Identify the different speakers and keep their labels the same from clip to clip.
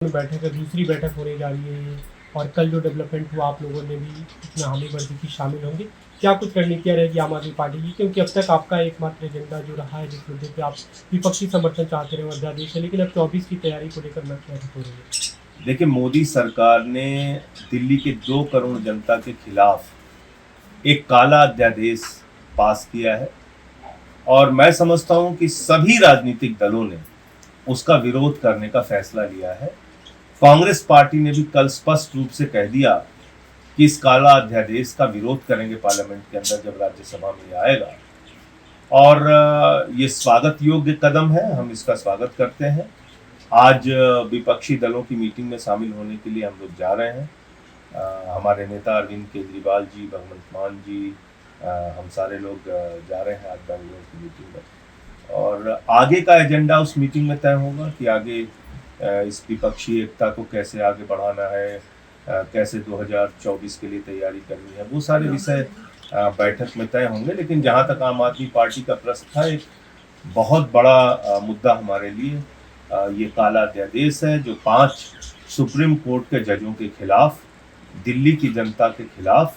Speaker 1: बैठक है, दूसरी बैठक होने जा रही है और कल जो डेवलपमेंट हुआ आप लोगों ने भी इसमें हामी भर दी थी, शामिल होंगे। क्या कुछ रणनीतियाँ रहेगी आम आदमी पार्टी की? क्योंकि अब तक आपका एकमात्र एजेंडा जो रहा है जिस मुद्दे पे आप विपक्षी समर्थन चाहते रहे अध्यादेश है, लेकिन अब 24 की तैयारी को लेकर मैं क्या हो रही है?
Speaker 2: देखिए, मोदी सरकार ने दिल्ली के 2 करोड़ जनता के खिलाफ एक काला अध्यादेश पास किया है और मैं समझता हूं कि सभी राजनीतिक दलों ने उसका विरोध करने का फैसला लिया है। कांग्रेस पार्टी ने भी कल स्पष्ट रूप से कह दिया कि इस काला अध्यादेश का विरोध करेंगे पार्लियामेंट के अंदर जब राज्यसभा में आएगा और ये स्वागत योग्य कदम है, हम इसका स्वागत करते हैं। आज विपक्षी दलों की मीटिंग में शामिल होने के लिए हम लोग जा रहे हैं। हमारे नेता अरविंद केजरीवाल जी, भगवंत मान जी, हम सारे लोग जा रहे हैं आज बेंगलुरु की मीटिंग में और आगे का एजेंडा उस मीटिंग में तय होगा कि आगे इस विपक्षी एकता को कैसे आगे बढ़ाना है, कैसे 2024 के लिए तैयारी करनी है, वो सारे विषय बैठक में तय होंगे। लेकिन जहाँ तक आम आदमी पार्टी का प्रश्न था, एक बहुत बड़ा मुद्दा हमारे लिए ये काला अध्यादेश है जो 5 सुप्रीम कोर्ट के जजों के खिलाफ, दिल्ली की जनता के खिलाफ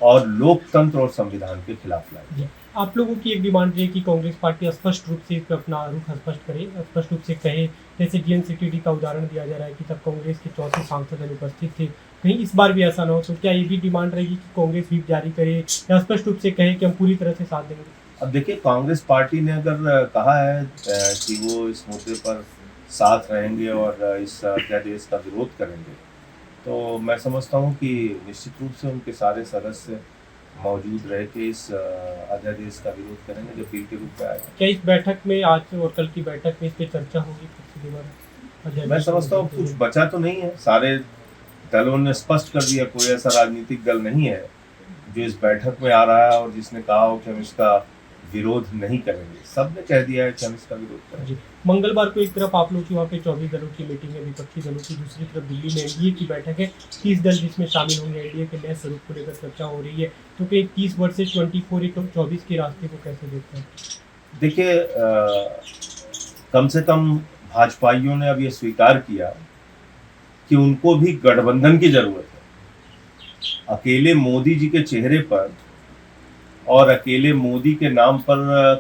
Speaker 2: और लोकतंत्र और संविधान के खिलाफ लाया।
Speaker 1: आप लोगों की एक डिमांड है कि कांग्रेस पार्टी स्पष्ट रूप से अपना रुख स्पष्ट करे, स्पष्ट रूप से कहे, जैसे DNCTD का उदाहरण दिया जा रहा है कि तब कांग्रेस के 34 सांसद अनुपस्थित थे, कहीं इस बार भी ऐसा ना हो। तो क्या ये भी डिमांड रहेगी कि कांग्रेस व्हिप जारी करे या स्पष्ट रूप से कहे कि हम पूरी तरह से साथ देंगे?
Speaker 2: अब देखिए, कांग्रेस पार्टी ने अगर कहा है कि वो इस मुद्दे पर साथ रहेंगे और इस अध्यादेश का विरोध करेंगे, तो मैं समझता हूं कि निश्चित रूप से उनके सारे सदस्य मौजूद रह के इस अध्यादेश का विरोध करेंगे जब बिल के रूप में आएगा।
Speaker 1: क्या इस बैठक में, आज और कल की बैठक में, इस पर चर्चा होगी?
Speaker 2: मैं समझता हूँ कुछ बचा तो नहीं है, सारे दलों ने स्पष्ट कर दिया, कोई ऐसा राजनीतिक दल नहीं है जो इस बैठक में आ रहा है और जिसने कहा हो कि हम इसका विरोध नहीं करेंगे। सबने कह दिया है कि हम इसका विरोध करेंगे।
Speaker 1: मंगलवार को एक तरफ आप लोग की वहाँ पे 24 दलों की मीटिंग है विपक्षी दलों की, दूसरी तरफ दिल्ली में NDA की बैठक है, 30 दल जिसमें शामिल होंगे। NDA के नए स्वरूप को लेकर चर्चा हो रही है, तो कहीं 30 वर्सेस 24 के रास्ते को कैसे देखते हैं?
Speaker 2: देखिए, कम से कम भाजपाइयों ने अब ये स्वीकार किया कि उनको भी गठबंधन की जरूरत है। अकेले मोदी जी के चेहरे पर और अकेले मोदी के नाम पर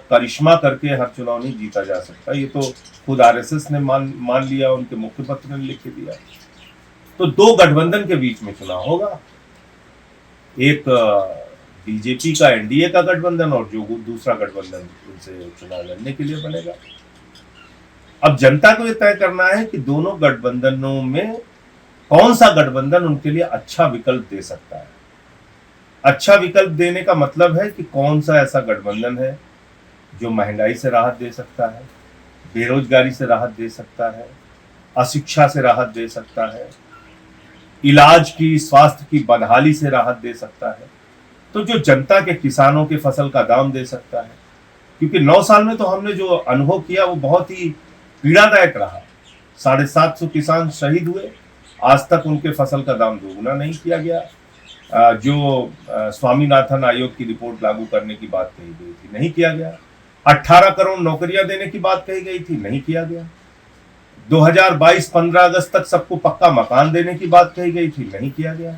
Speaker 2: करिश्मा करके हर चुनाव नहीं जीता जा सकता। ये तो खुद RSS ने मान लिया, उनके मुखपत्र ने लिख दिया। तो 2 गठबंधन के बीच में चुनाव होगा, एक बीजेपी का NDA का गठबंधन और जो दूसरा गठबंधन उनसे चुनाव लड़ने के लिए बनेगा। अब जनता को यह तय करना है कि दोनों गठबंधनों में कौन सा गठबंधन उनके लिए अच्छा विकल्प दे सकता है। अच्छा विकल्प देने का मतलब है कि कौन सा ऐसा गठबंधन है जो महंगाई से राहत दे सकता है, बेरोजगारी से राहत दे सकता है, अशिक्षा से राहत दे सकता है, इलाज की, स्वास्थ्य की बदहाली से राहत दे सकता है, तो जो जनता के, किसानों के फसल का दाम दे सकता है। क्योंकि 9 साल में तो हमने जो अनुभव किया वो बहुत ही पीड़ादायक रहा। 750 किसान शहीद हुए, आज तक उनके फसल का दाम दोगुना नहीं किया गया। जो स्वामीनाथन आयोग की रिपोर्ट लागू करने की बात कही गई थी, नहीं किया गया। 18 करोड़ नौकरियां देने की बात कही गई थी, नहीं किया गया। 2022 15 अगस्त तक सबको पक्का मकान देने की बात कही गई थी, नहीं किया गया।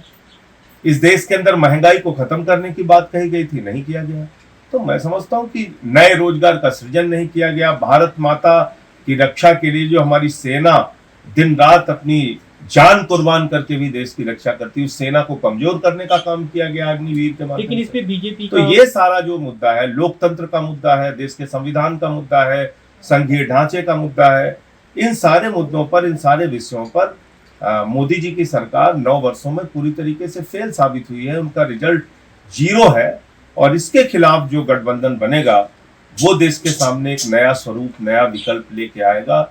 Speaker 2: इस देश के अंदर महंगाई को खत्म करने की बात कही गई थी, नहीं किया गया। तो मैं समझता हूं कि नए रोजगार का सृजन नहीं किया गया। भारत माता की रक्षा के लिए जो हमारी सेना दिन रात अपनी जान कुर्बान करके भी देश की रक्षा करती है, उस सेना को कमजोर करने का काम किया गया अग्निवीर के माध्यम से।
Speaker 1: लेकिन इस पे बीजेपी
Speaker 2: तो ये सारा जो मुद्दा है, लोकतंत्र का मुद्दा है, देश के संविधान का मुद्दा है, संघीय ढांचे का मुद्दा है, इन सारे मुद्दों पर, इन सारे विषयों पर मोदी जी की सरकार 9 वर्षों में पूरी तरीके से फेल साबित हुई है। उनका रिजल्ट 0 है और इसके खिलाफ जो गठबंधन बनेगा वो देश के सामने एक नया स्वरूप, नया विकल्प लेके आएगा।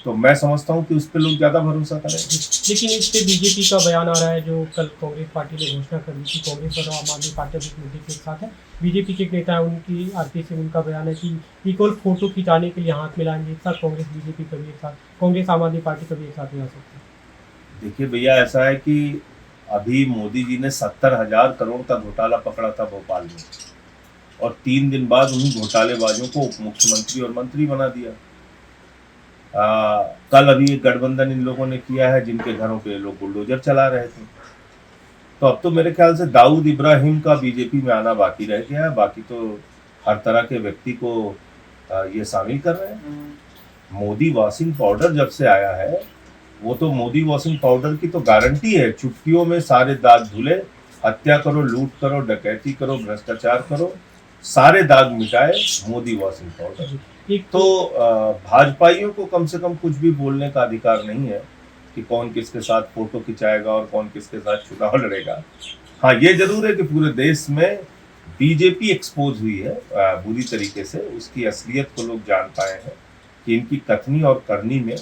Speaker 2: तो मैं समझता हूं कि उस पर लोग ज्यादा भरोसा करेंगे।
Speaker 1: लेकिन इस पे बीजेपी का बयान आ रहा है, जो कल कांग्रेस पार्टी ने घोषणा कर दी थी, कांग्रेस और आम आदमी पार्टी इस मुद्दे के साथ है। बीजेपी के एक नेता है, उनकी RP से उनका बयान है कि इक्वल फोटो खिंचाने के लिए हाथ मिलाएंगे एक साथ, कांग्रेस बीजेपी कभी एक साथ, कांग्रेस आम आदमी पार्टी कभी एक साथ नहीं आ सकती।
Speaker 2: देखिए भैया, ऐसा है कि अभी मोदी जी ने 70,000 करोड़ का घोटाला पकड़ा था भोपाल में और 3 दिन बाद उन्हीं घोटालेबाजों को उप मुख्यमंत्री और मंत्री बना दिया। कल अभी एक गठबंधन इन लोगों ने किया है जिनके घरों पे लोग बुलडोजर चला रहे थे। तो अब तो मेरे ख्याल से दाऊद इब्राहिम का बीजेपी में आना बाकी रह गया है, बाकी तो हर तरह के व्यक्ति को ये शामिल कर रहे हैं। मोदी वॉशिंग पाउडर जब से आया है, वो तो मोदी वॉशिंग पाउडर की तो गारंटी है, चुटकियों में सारे दाग धुले, हत्या करो, लूट करो, डकैती करो, भ्रष्टाचार करो, सारे दाग मिटाए मोदी वॉशिंग पाउडर।
Speaker 1: एक
Speaker 2: तो भाजपाइयों को कम से कम कुछ भी बोलने का अधिकार नहीं है कि कौन किसके साथ फोटो खिंचाएगा और कौन किसके साथ चुनाव लड़ेगा। हाँ, ये जरूर है कि पूरे देश में बीजेपी एक्सपोज हुई है बुरी तरीके से, उसकी असलियत को लोग जान पाए हैं कि इनकी कथनी और करनी में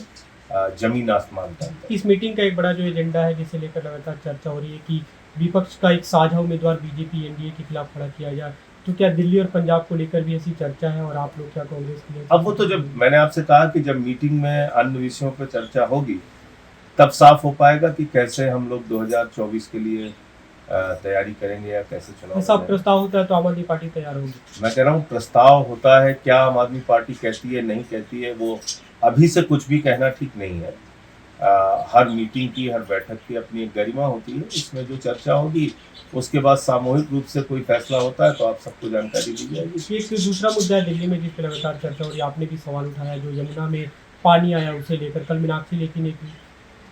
Speaker 2: जमीन आसमान का अंतर।
Speaker 1: इस मीटिंग का एक बड़ा जो एजेंडा है जिसे लेकर लगातार चर्चा हो रही है कि विपक्ष का एक साझा उम्मीदवार बीजेपी एनडीए के खिलाफ खड़ा किया जाए, तो क्या दिल्ली और पंजाब को लेकर भी ऐसी चर्चा है और आप लोग क्या कांग्रेस के लिए?
Speaker 2: अब वो तो जब मैंने आपसे कहा कि जब मीटिंग में अन्य विषयों पर चर्चा होगी तब साफ हो पाएगा कि कैसे हम लोग 2024 के लिए तैयारी करेंगे या कैसे चुनाव
Speaker 1: ऐसा
Speaker 2: लड़ेंगे।
Speaker 1: प्रस्ताव होता है तो आम आदमी पार्टी तैयार होगी।
Speaker 2: मैं कह रहा हूँ प्रस्ताव होता है, क्या आम आदमी पार्टी कहती है नहीं कहती है, वो अभी से कुछ भी कहना ठीक नहीं है। हर मीटिंग की, हर बैठक की अपनी एक गरिमा होती है, इसमें जो चर्चा होगी उसके बाद सामूहिक रूप से कोई फैसला होता है तो आप सबको जानकारी दी जाएगी।
Speaker 1: एक दूसरा मुद्दा है दिल्ली में जिस पर लगातार चर्चा हो रही है, आपने भी सवाल उठाया जो यमुना में पानी आया उसे लेकर। कल मीनाक्षी लेखी ने एक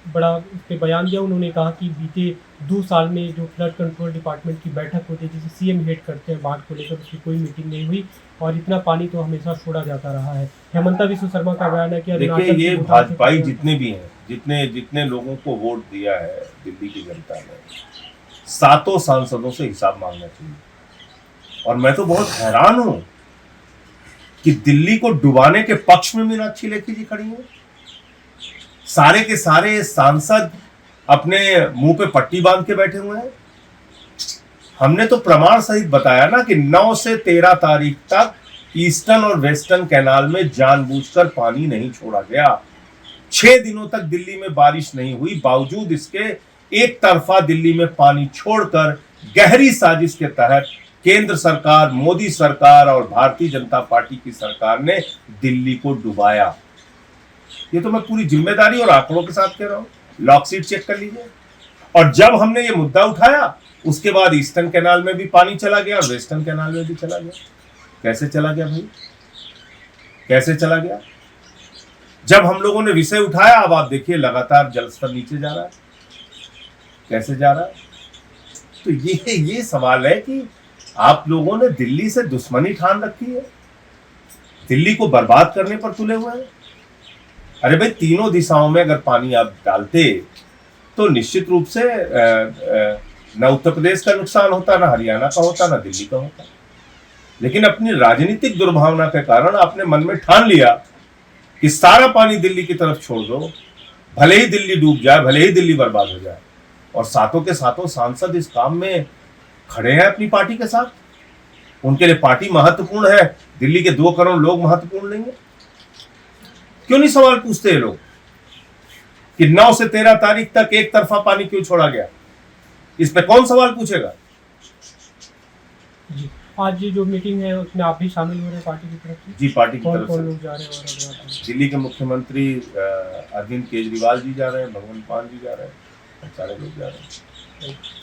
Speaker 1: बड़ा उस पर बयान दिया। उन्होंने कहा कि बीते 2 साल में जो फ्लड कंट्रोल डिपार्टमेंट की बैठक होती है जिसे सीएम हेड करते हैं बाढ़ को लेकर, उसकी कोई मीटिंग नहीं हुई और इतना पानी तो हमेशा छोड़ा जाता रहा है। हेमंता विश्व शर्मा का बयान है कि
Speaker 2: देखिए, ये भाजपाई जितने भी हैं, जितने लोगों को वोट दिया है दिल्ली की जनता ने, 7 सांसदों से हिसाब मांगना चाहिए। और मैं तो बहुत हैरान हूं कि दिल्ली को डुबाने के पक्ष में मीनाक्षी लेखी जी खड़ी हैं। सारे के सारे सांसद अपने मुंह पे पट्टी बांध के बैठे हुए हैं। हमने तो प्रमाण सहित बताया ना कि 9 से 13 तारीख तक ईस्टर्न और वेस्टर्न कैनाल में जानबूझकर पानी नहीं छोड़ा गया। 6 दिनों तक दिल्ली में बारिश नहीं हुई, बावजूद इसके एक तरफा दिल्ली में पानी छोड़कर गहरी साजिश के तहत केंद्र सरकार, मोदी सरकार और भारतीय जनता पार्टी की सरकार ने दिल्ली को डुबाया। ये तो मैं पूरी जिम्मेदारी और आंकड़ों के साथ कह रहा हूं, लॉकशीट चेक कर लीजिए। और जब हमने ये मुद्दा उठाया उसके बाद ईस्टर्न कैनाल में भी पानी चला गया और वेस्टर्न कैनाल में भी चला गया। कैसे चला गया भाई, कैसे चला गया? जब हम लोगों ने विषय उठाया, अब आप देखिए लगातार जलस्तर नीचे जा रहा है। कैसे जा रहा है? तो ये सवाल है कि आप लोगों ने दिल्ली से दुश्मनी ठान रखी है, दिल्ली को बर्बाद करने पर तुले हुए हैं। अरे भाई, तीनों दिशाओं में अगर पानी आप डालते तो निश्चित रूप से न उत्तर प्रदेश का नुकसान होता, ना हरियाणा का होता, ना दिल्ली का होता। लेकिन अपनी राजनीतिक दुर्भावना के कारण आपने मन में ठान लिया कि सारा पानी दिल्ली की तरफ छोड़ दो, भले ही दिल्ली डूब जाए, भले ही दिल्ली बर्बाद हो जाए। और सातों के सातों सांसद इस काम में खड़े हैं अपनी पार्टी के साथ। उनके लिए पार्टी महत्वपूर्ण है, दिल्ली के 2 करोड़ लोग महत्वपूर्ण नहीं है। क्यों नहीं सवाल पूछते हैं लोग कि 9 से 13 तारीख तक एक तरफा पानी क्यों छोड़ा गया? इस पे कौन सवाल पूछेगा?
Speaker 1: जी, आज जो मीटिंग है उसमें आप भी शामिल हो रहे हैं पार्टी की तरफ से?
Speaker 2: जी, पार्टी की तरफ
Speaker 1: कौन
Speaker 2: से
Speaker 1: लोग जा रहे हैं? और
Speaker 2: दिल्ली के मुख्यमंत्री अरविंद केजरीवाल जी जा रहे हैं, भगवंत मान जी जा रहे हैं, सारे लोग जा रहे हैं।